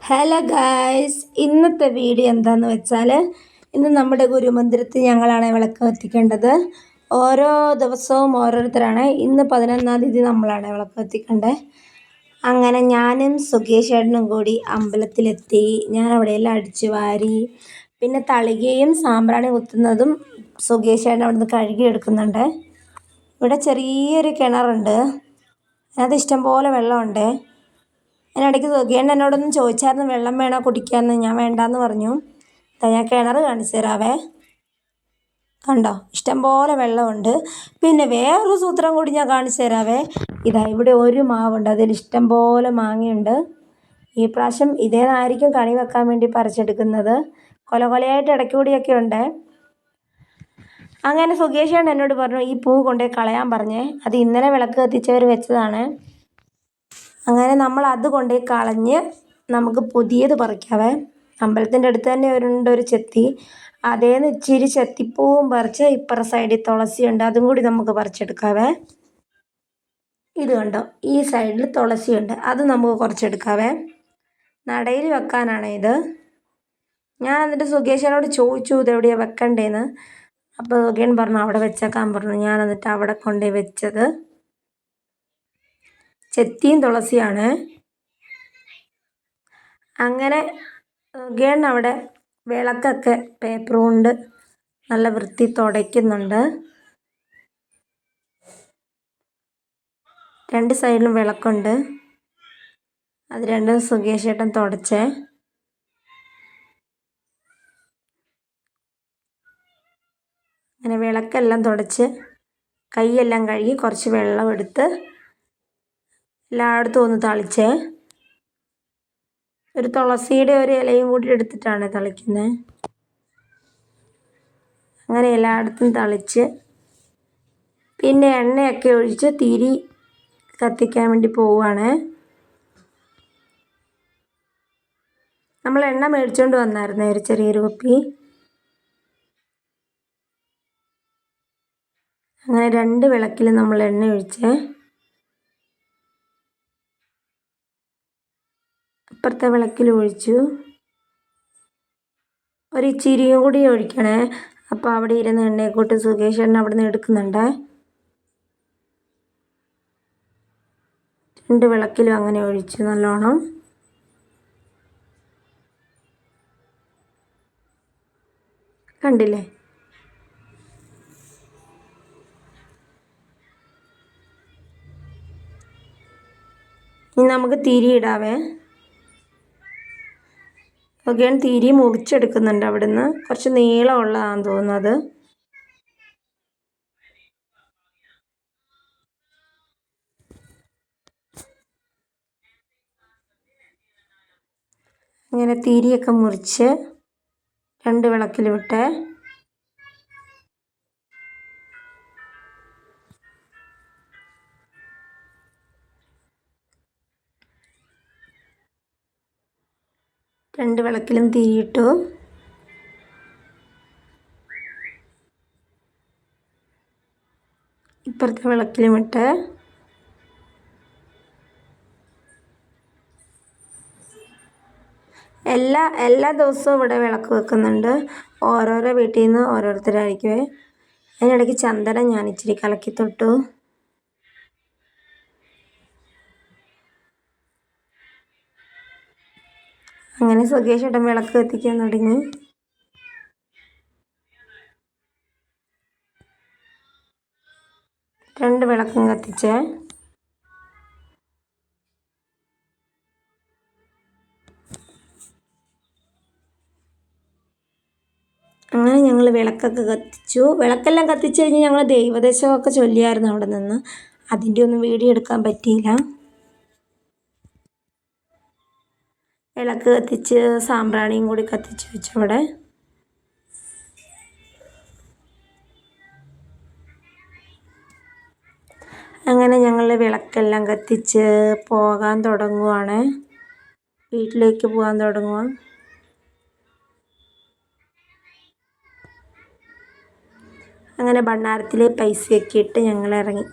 Hello guys, ഇന്നത്തെ video എന്താണെന്ന് വെച്ചാൽ ഇന്ന് നമ്മുടെ ഗുരുമന്ദിരത്തിൽ ഞങ്ങളാണ് വിളക്ക് കത്തിക്കേണ്ടത്. ഓരോ ദിവസവും ഓരോരുത്തരാണ്. ഇന്ന് 11-ാം തീയതി നമ്മളാണ് വിളക്ക് കത്തിക്കേണ്ടത്. അങ്ങനെ ഞാനും സുകേഷ് ഏട്ടനും കൂടി അമ്പലത്തിലെത്തി. ഞാൻ അവിടെയെല്ലാം അടിച്ചു വാരി, പിന്നെ തളികയും സാമ്പ്രാണി കുത്തുന്നതും സുകേഷ് ഏട്ടൻ അവിടെ നിന്ന് കഴുകിയെടുക്കുന്നുണ്ട്. ഇവിടെ ചെറിയൊരു കിണറുണ്ട്, അതിനകത്ത് ഇഷ്ടംപോലെ വെള്ളമുണ്ട്. അതിനിടയ്ക്ക് സുഖിയേട്ടൻ എന്നോടൊന്നും ചോദിച്ചായിരുന്നു വെള്ളം വേണോ കുടിക്കാമെന്ന്. ഞാൻ വേണ്ടാന്ന് പറഞ്ഞു. ഞാൻ കിണർ കാണിച്ചു തരാവേ. കണ്ടോ, ഇഷ്ടംപോലെ വെള്ളമുണ്ട്. പിന്നെ വേറൊരു സൂത്രം കൂടി ഞാൻ കാണിച്ചു തരാവേ. ഇവിടെ ഒരു മാവുണ്ട്, അതിൽ ഇഷ്ടംപോലെ മാങ്ങയുണ്ട്. ഈ പ്രാവശ്യം ഇതേന്നായിരിക്കും കണി വെക്കാൻ വേണ്ടി പറിച്ചെടുക്കുന്നത്. കൊലകൊലയായിട്ട് ഇടയ്ക്കൂടിയൊക്കെ ഉണ്ട്. അങ്ങനെ സുകേഷേട്ടൻ എന്നോട് പറഞ്ഞു ഈ പൂ കൊണ്ടുപോയി കളയാൻ പറഞ്ഞേ. അത് ഇന്നലെ വിളക്ക് കത്തിച്ചവർ വെച്ചതാണ്. അങ്ങനെ നമ്മൾ അത് കൊണ്ടുപോയി കളഞ്ഞ് നമുക്ക് പുതിയത് പറിക്കാവേ. അമ്പലത്തിൻ്റെ അടുത്ത് തന്നെ ഒരു ചെത്തി, അതേന്ന് ഇച്ചിരി ചെത്തിപ്പൂവും പറിച്ച് ഇപ്പുറ സൈഡിൽ തുളസിയുണ്ട്, അതും കൂടി നമുക്ക് പറിച്ചെടുക്കാവേ. ഇത് കണ്ടോ, ഈ സൈഡിൽ തുളസിയുണ്ട്, അത് നമുക്ക് കുറച്ചെടുക്കാവേ. നടയിൽ വെക്കാനാണ് ഇത്. ഞാൻ എന്നിട്ട് സുകേശനോട് ചോദിച്ചു ഇതെവിടെയാണ് വെക്കണ്ടേന്ന്. അപ്പോൾ സുകേൻ പറഞ്ഞു അവിടെ വെച്ചേക്കാൻ പറഞ്ഞു. ഞാൻ എന്നിട്ട് അവിടെ കൊണ്ടുപോയി വെച്ചത്. ചെത്തിയും തുളസിയാണ്. അങ്ങനെ സുകേൻ അവിടെ വിളക്കൊക്കെ പേപ്പർ കൊണ്ട് നല്ല വൃത്തി തുടയ്ക്കുന്നുണ്ട്. രണ്ട് സൈഡിലും വിളക്കുണ്ട്, അത് രണ്ടും സുകേഷ് ഏട്ടൻ തുടച്ചേ. അങ്ങനെ വിളക്കെല്ലാം തുടച്ച് കൈയെല്ലാം കഴുകി കുറച്ച് വെള്ളം എടുത്ത് എല്ലായിടത്തും ഒന്ന് തളിച്ചേ. ഒരു തുളസിയുടെ ഒരു ഇലയും കൂടി എടുത്തിട്ടാണ് തളിക്കുന്നത്. അങ്ങനെ എല്ലായിടത്തും തളിച്ച് പിന്നെ എണ്ണയൊക്കെ ഒഴിച്ച് തിരി കത്തിക്കാൻ വേണ്ടി പോവുകയാണ്. നമ്മൾ എണ്ണ മേടിച്ചുകൊണ്ട് വന്നായിരുന്നേ, ഒരു ചെറിയൊരു കുപ്പി. അങ്ങനെ 2 വിളക്കിൽ നമ്മൾ എണ്ണ ഒഴിച്ച് അപ്പുറത്തെ വിളക്കിൽ ഒഴിച്ചു. ഒരു ഇച്ചിരിയും കൂടി ഒഴിക്കണേ. അപ്പോൾ അവിടെ ഇരുന്ന് എണ്ണയെക്കൂട്ട് സുകേഷ് എണ്ണ അവിടെ നിന്ന് എടുക്കുന്നുണ്ട്. 2 വിളക്കിലും അങ്ങനെ ഒഴിച്ചു നല്ലോണം. കണ്ടില്ലേ, ഇനി നമുക്ക് തിരി ഇടാവേ. ഓക്കെ, തിരി മുറിച്ചെടുക്കുന്നുണ്ട്. അവിടുന്ന് കുറച്ച് നീളമുള്ളതാണെന്ന് തോന്നുന്നത്. ഇങ്ങനെ തിരിയൊക്കെ മുറിച്ച് 2 വിളക്കിൽ വിട്ടേ. രണ്ട് വിളക്കിലും തിരിയിട്ടു. ഇപ്പുറത്തെ വിളക്കിലും ഇട്ട്. എല്ലാ ദിവസവും ഇവിടെ വിളക്ക് വെക്കുന്നുണ്ട്. ഓരോരോ വീട്ടിൽ നിന്ന് ഓരോരുത്തരായിരിക്കുമേ. അതിനിടയ്ക്ക് ചന്ദനം ഞാൻ ഇച്ചിരി കലക്കി തൊട്ടു. അങ്ങനെ സുകേഷ് ഏട്ടൻ വിളക്ക് കത്തിക്കാൻ തുടങ്ങി. രണ്ട് വിളക്കും കത്തിച്ചേ. അങ്ങനെ ഞങ്ങൾ വിളക്കൊക്കെ കത്തിച്ചു. വിളക്കെല്ലാം കത്തിച്ച് കഴിഞ്ഞ് ഞങ്ങൾ ദൈവദേശമൊക്കെ ചൊല്ലിയായിരുന്നു അവിടെ നിന്ന്. അതിൻ്റെ ഒന്നും വീഡിയോ എടുക്കാൻ പറ്റിയില്ല. വിളക്ക് കത്തിച്ച് സാമ്പ്രാണിയും കൂടി കത്തിച്ച് വെച്ചു അവിടെ. അങ്ങനെ ഞങ്ങൾ വിളക്കെല്ലാം കത്തിച്ച് പോകാൻ തുടങ്ങുവാണ്. വീട്ടിലേക്ക് പോകാൻ തുടങ്ങുക. അങ്ങനെ ഭണ്ണാരത്തിൽ പൈസയൊക്കെ ഇട്ട് ഞങ്ങൾ ഇറങ്ങി.